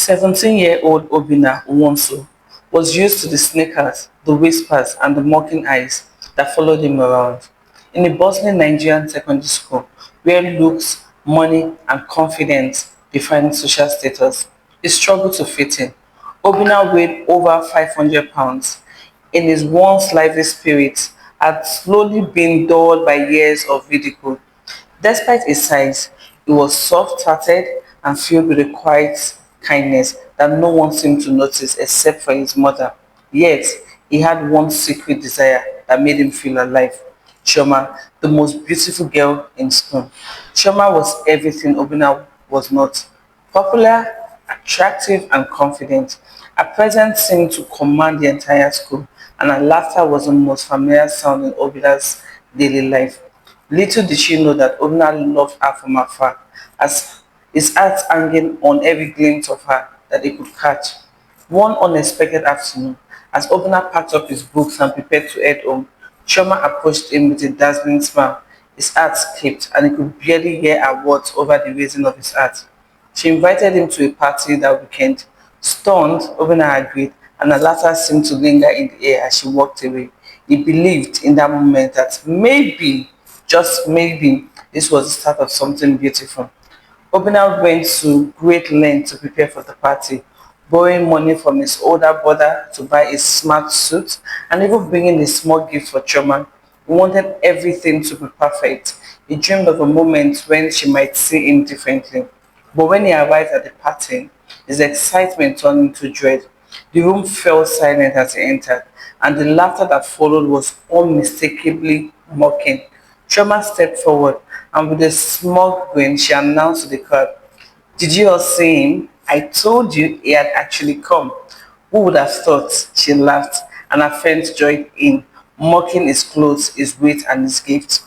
17-year-old Obina Nwosu was used to the sneakers, the whispers, and the mocking eyes that followed him around. In a bustling Nigerian secondary school where looks, money, and confidence defined social status, he struggled to fit in. Obina weighed over 500 pounds. In his once lively spirit, had slowly been dulled by years of ridicule. Despite his size, he was soft-hearted and filled with a quiet kindness that no one seemed to notice except for his mother. Yet, he had one secret desire that made him feel alive. Chioma, the most beautiful girl in school. Chioma was everything Obina was not. Popular, attractive, and confident. Her presence seemed to command the entire school, and her laughter was the most familiar sound in Obina's daily life. Little did she know that Obina loved her from afar, as his eyes hanging on every glimpse of her that he could catch. One unexpected afternoon, as Obina packed up his books and prepared to head home, Chioma approached him with a dazzling smile. His heart skipped, and he could barely hear her words over the raising of his heart. She invited him to a party that weekend. Stunned, Obina agreed, and the latter seemed to linger in the air as she walked away. He believed in that moment that maybe, just maybe, this was the start of something beautiful. Obinna went to great lengths to prepare for the party, borrowing money from his older brother to buy a smart suit and even bringing a small gift for Choma. He wanted everything to be perfect. He dreamed of a moment when she might see him differently. But when he arrived at the party, his excitement turned into dread. The room fell silent as he entered, and the laughter that followed was unmistakably mocking. Choma stepped forward, and with a smug grin, she announced to the crowd, "Did you all see him? I told you he had actually come." Who would have thought? She laughed, and her friends joined in, mocking his clothes, his weight, and his gifts.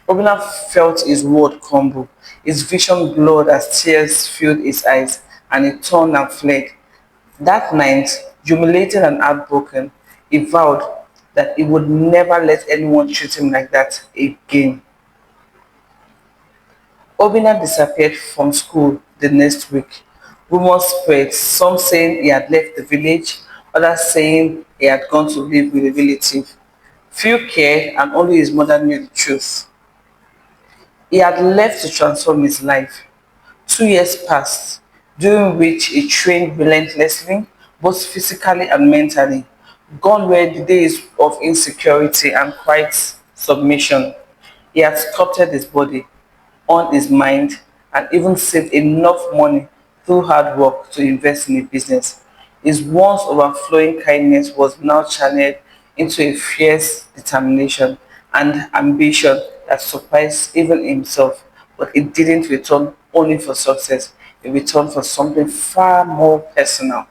Obina felt his world crumble. His vision blurred as tears filled his eyes, and he turned and fled. That night, humiliated and heartbroken, he vowed that he would never let anyone treat him like that again. Obinna disappeared from school the next week. Rumors spread, some saying he had left the village, others saying he had gone to live with a relative. Few cared, and only his mother knew the truth. He had left to transform his life. 2 years passed, during which he trained relentlessly, both physically and mentally. Gone were the days of insecurity and quiet submission. He had sculpted his body, on his mind, and even saved enough money through hard work to invest in a business. His once overflowing kindness was now channeled into a fierce determination and ambition that surprised even himself. But it didn't return only for success, it returned for something far more personal.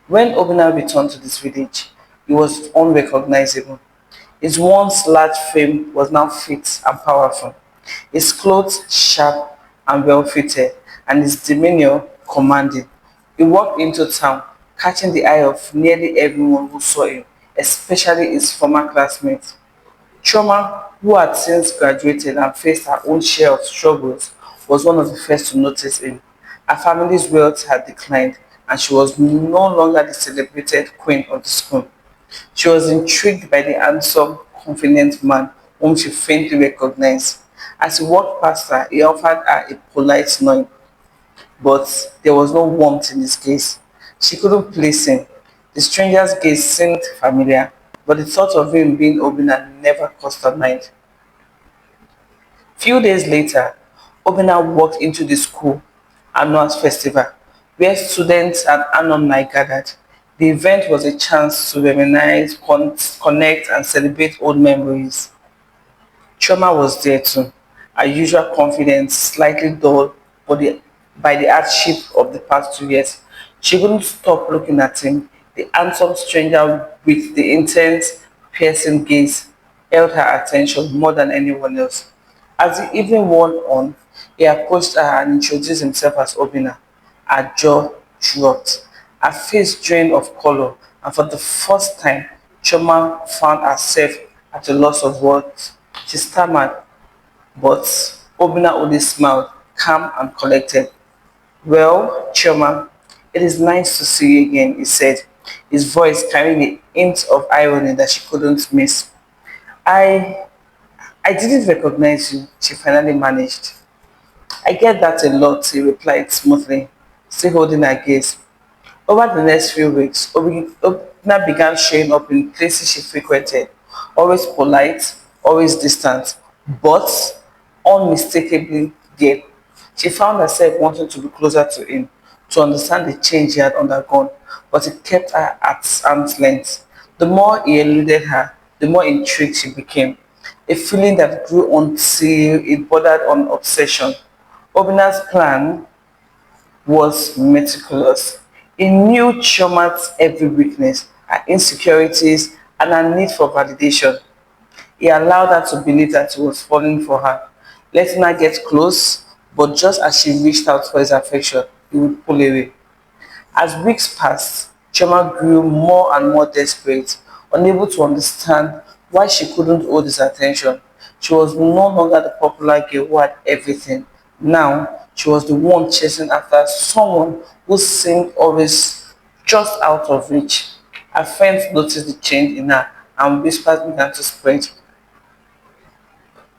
When Obina returned to this village, he was unrecognizable. His once large frame was now fit and powerful, his clothes sharp and well fitted, and his demeanor commanding. He walked into town, catching the eye of nearly everyone who saw him, especially his former classmates. Choma, who had since graduated and faced her own share of struggles, was one of the first to notice him. Her family's wealth had declined, and she was no longer the celebrated queen of the school. She was intrigued by the handsome, confident man whom she faintly recognized. As he walked past her, he offered her a polite nod, but there was no warmth in his gaze. She couldn't place him. The stranger's gaze seemed familiar, but the thought of him being Obina never crossed her mind. Few days later, Obina walked into the school annual festival, where students and alumni gathered. The event was a chance to reminisce, connect, and celebrate old memories. Chioma was there too, her usual confidence slightly dulled by the hardship of the past 2 years. She couldn't stop looking at him. The handsome stranger with the intense, piercing gaze held her attention more than anyone else. As the evening wore on, he approached her and introduced himself as Obina. Her jaw dropped, her face drained of color, and for the first time, Choma found herself at a loss of words. She stammered, but Obina only smiled, calm and collected. "Well, Choma, It is nice to see you again, he said, his voice carrying a hint of irony that she couldn't miss. I I didn't recognize you, she finally managed. I get that a lot, he replied smoothly, still holding her gaze. Over the next few weeks, Obina began showing up in places she frequented, always polite, always distant, but unmistakably there. She found herself wanting to be closer to him, to understand the change he had undergone, but it kept her at arm's length. The more he eluded her, the more intrigued she became, a feeling that grew until it bordered on obsession. Obina's plan was meticulous. He knew Chioma's every weakness, her insecurities, and her need for validation. He allowed her to believe that he was falling for her, letting her get close, but just as she reached out for his affection, he would pull away. As weeks passed, Chioma grew more and more desperate, unable to understand why she couldn't hold his attention. She was no longer the popular girl who had everything. Now, she was the one chasing after someone who seemed always just out of reach. Her friends noticed the change in her and whispers began to spread.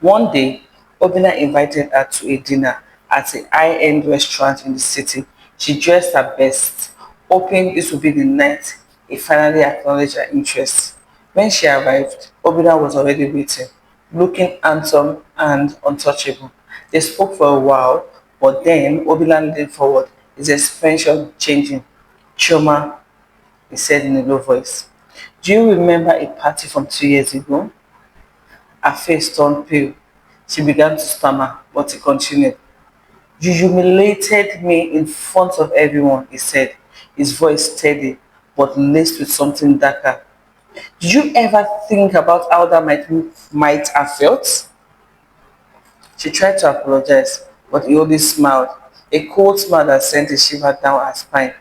One day, Obina invited her to a dinner at a high-end restaurant in the city. She dressed her best, hoping this would be the night he finally acknowledged her interest. When she arrived, Obina was already waiting, looking handsome and untouchable. They spoke for a while, but then Obina leaned forward, his expression changing. Choma, he said in a low voice, do you remember a party from 2 years ago? Her face turned pale. She began to stammer, but he continued. You humiliated me in front of everyone, he said, his voice steady but laced with something darker. Did you ever think about how that might have felt? She tried to apologize, but he only smiled, a cold smile that sent a shiver down her spine.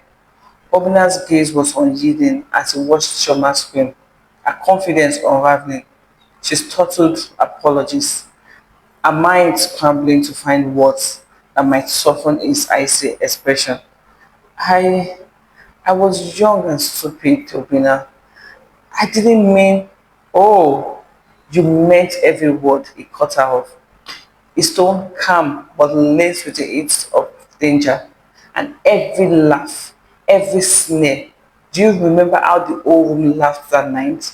Obina's gaze was unyielding as he watched Shoma scream, her confidence unraveling. She stuttered apologies, her mind scrambling to find words that might soften his icy expression. I I was young and stupid, Obina. I didn't mean, oh, you meant every word, he cut her off. His tone calm but laced with a hint of danger. And every laugh, every sneer. Do you remember how the old woman laughed that night?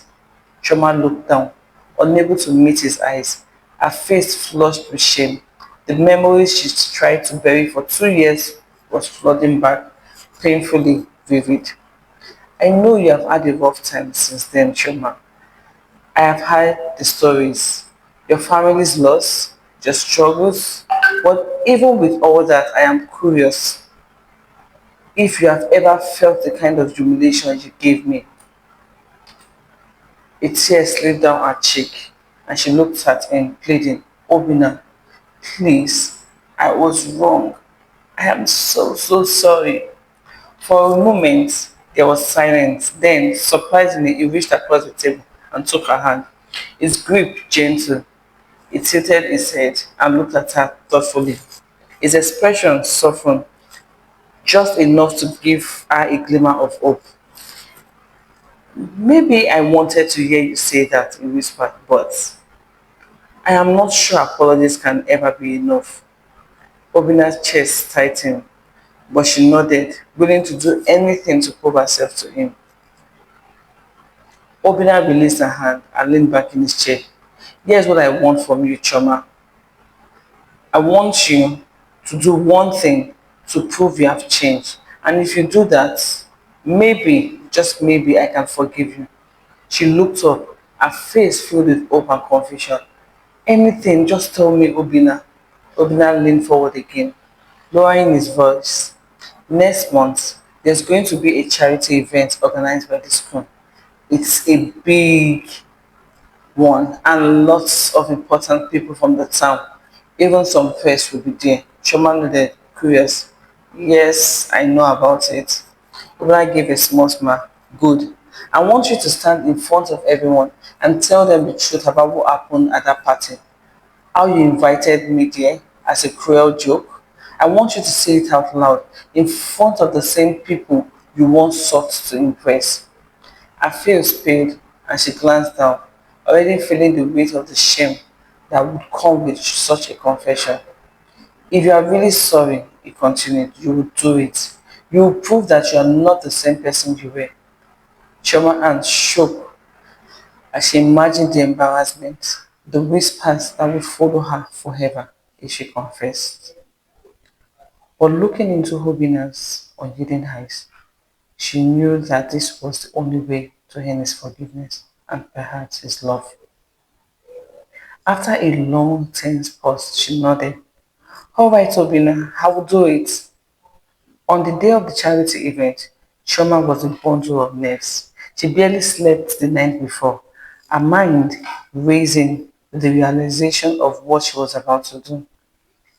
Choma looked down, unable to meet his eyes, her face flushed with shame. The memories she tried to bury for 2 years was flooding back, painfully vivid. I know you have had a rough time since then, Choma. I have heard the stories, your family's loss, your struggles, but even with all that, I am curious if you have ever felt the kind of humiliation you gave me. A tear slid down her cheek, and she looked at him, pleading, Obina, please, I was wrong. I am so sorry. For a moment, there was silence. Then, surprisingly, he reached across the table and took her hand. His grip gentle. He tilted his head and looked at her thoughtfully. His expression softened, just enough to give her a glimmer of hope. Maybe I wanted to hear you say that, he whispered, but I am not sure apologies can ever be enough. Obina's chest tightened, but she nodded, willing to do anything to prove herself to him. Obina released her hand and leaned back in his chair. Here's what I want from you, Choma. I want you to do one thing to prove you have changed. And if you do that, maybe, just maybe, I can forgive you. She looked up, her face filled with hope and confusion. Anything, just tell me, Obina. Obina leaned forward again, lowering his voice. Next month, there's going to be a charity event organized by the school. It's a big one, and lots of important people from the town. Even some press will be there. Choma nodded, curious. Yes, I know about it. Ola gave a small smile. Good. I want you to stand in front of everyone and tell them the truth about what happened at that party. How you invited me there as a cruel joke. I want you to say it out loud in front of the same people you once sought to impress. Her face paled and she glanced down, already feeling the weight of the shame that would come with such a confession. If you are really sorry, he continued, you will do it. You will prove that you are not the same person you were. Chioma hand shook as she imagined the embarrassment, the whispers that would follow her forever if she confessed. But looking into Hobina's unhidden eyes, she knew that this was the only way to earn his forgiveness and perhaps his love. After a long, tense pause, she nodded. All right, Obina, I will do it. On the day of the charity event, Chioma was a bundle of nerves. She barely slept the night before, her mind racing with the realization of what she was about to do.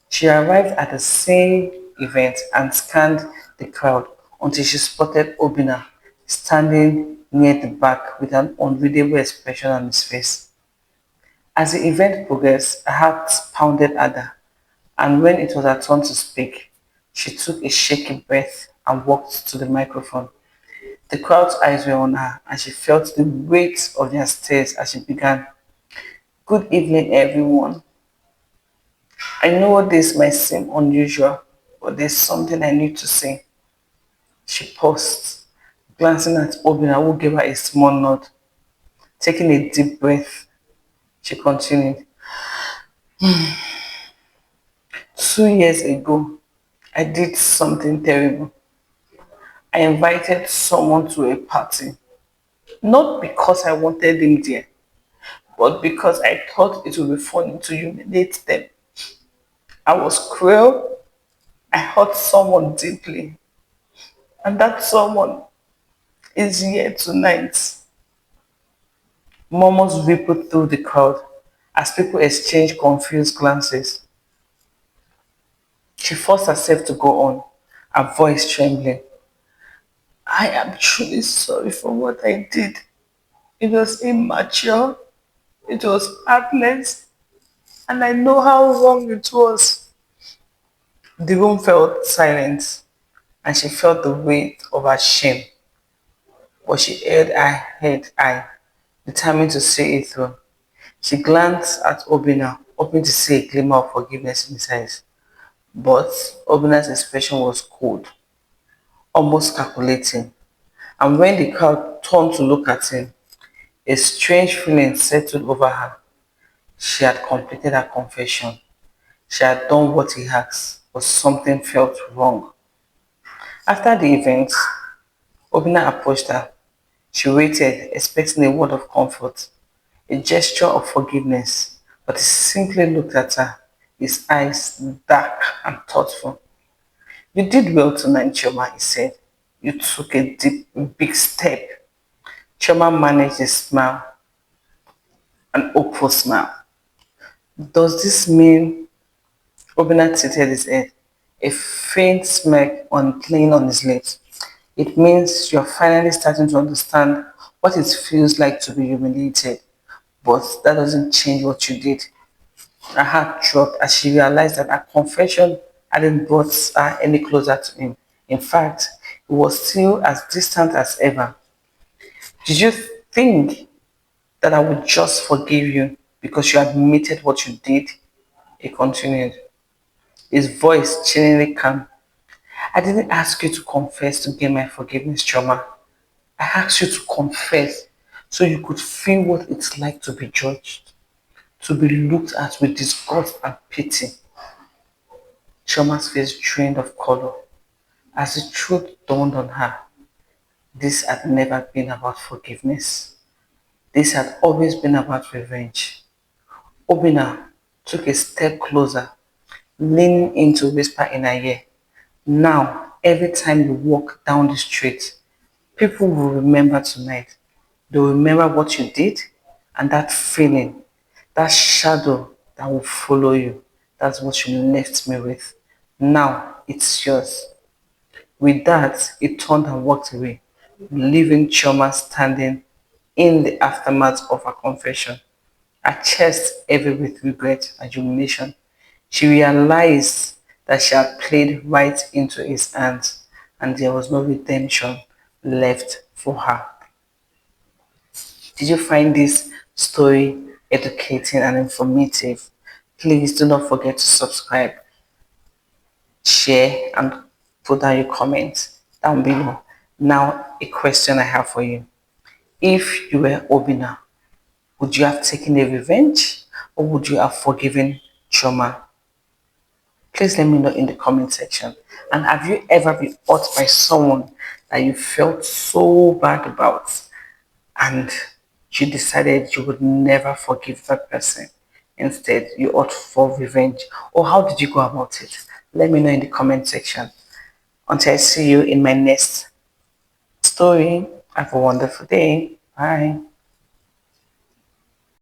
She arrived at the same event and scanned the crowd until she spotted Obina standing near the back with an unreadable expression on his face. As the event progressed, her heart pounded harder, and when it was her turn to speak, she took a shaky breath and walked to the microphone. The crowd's eyes were on her, and she felt the weight of their stares as she began. Good evening, everyone. I know this might seem unusual, but there's something I need to say. She paused, glancing at Obina, who gave her a small nod. Taking a deep breath, she continued. 2 years ago, I did something terrible. I invited someone to a party, not because I wanted him there, but because I thought it would be funny to humiliate them. I was cruel, I hurt someone deeply, and that someone is here tonight. Murmurs rippled through the crowd as people exchanged confused glances. She forced herself to go on, her voice trembling. I am truly sorry for what I did. It was immature, it was heartless, and I know how wrong it was. The room felt silent, and she felt the weight of her shame, but she held her head high, determined to see it through. She glanced at Obina, hoping to see a glimmer of forgiveness in his eyes. But Obina's expression was cold, almost calculating, and when the crowd turned to look at him, a strange feeling settled over her. She had completed her confession. She had done what he asked, but something felt wrong. After the event, Obina approached her. She waited, expecting a word of comfort, a gesture of forgiveness, but he simply looked at her, his eyes dark and thoughtful. You did well tonight, Choma, he said. You took a deep, big step. Choma managed a smile, an hopeful smile. Does this mean Obina tilted his head, a faint smirk on playing on his lips? It means you're finally starting to understand what it feels like to be humiliated, but that doesn't change what you did. Her heart dropped as she realized that her confession hadn't brought her any closer to him. In fact, he was still as distant as ever. Did you think that I would just forgive you because you admitted what you did? He continued, his voice chillingly calm. I didn't ask you to confess to gain my forgiveness, Trauma. I asked you to confess so you could feel what it's like to be judged, to be looked at with disgust and pity. Trauma's face drained of color as the truth dawned on her. This had never been about forgiveness. This had always been about revenge. Obina took a step closer, leaning in to whisper in her ear. Now, every time you walk down the street, people will remember tonight. They'll remember what you did and that feeling, that shadow that will follow you. That's what you left me with. Now it's yours. With that, he turned and walked away, leaving Chioma standing in the aftermath of her confession, her chest heavy with regret and humiliation. She realized that she had played right into his hands, and there was no redemption left for her. Did you find this story educating and informative? Please do not forget to subscribe, share, and put down your comments down below. Now, a question I have for you. If you were Obina, would you have taken a revenge or would you have forgiven trauma? Please let me know in the comment section. And have you ever been hurt by someone that you felt so bad about and you decided you would never forgive that person? Instead, you ought for revenge. Or how did you go about it? Let me know in the comment section. Until I see you in my next story, have a wonderful day. Bye.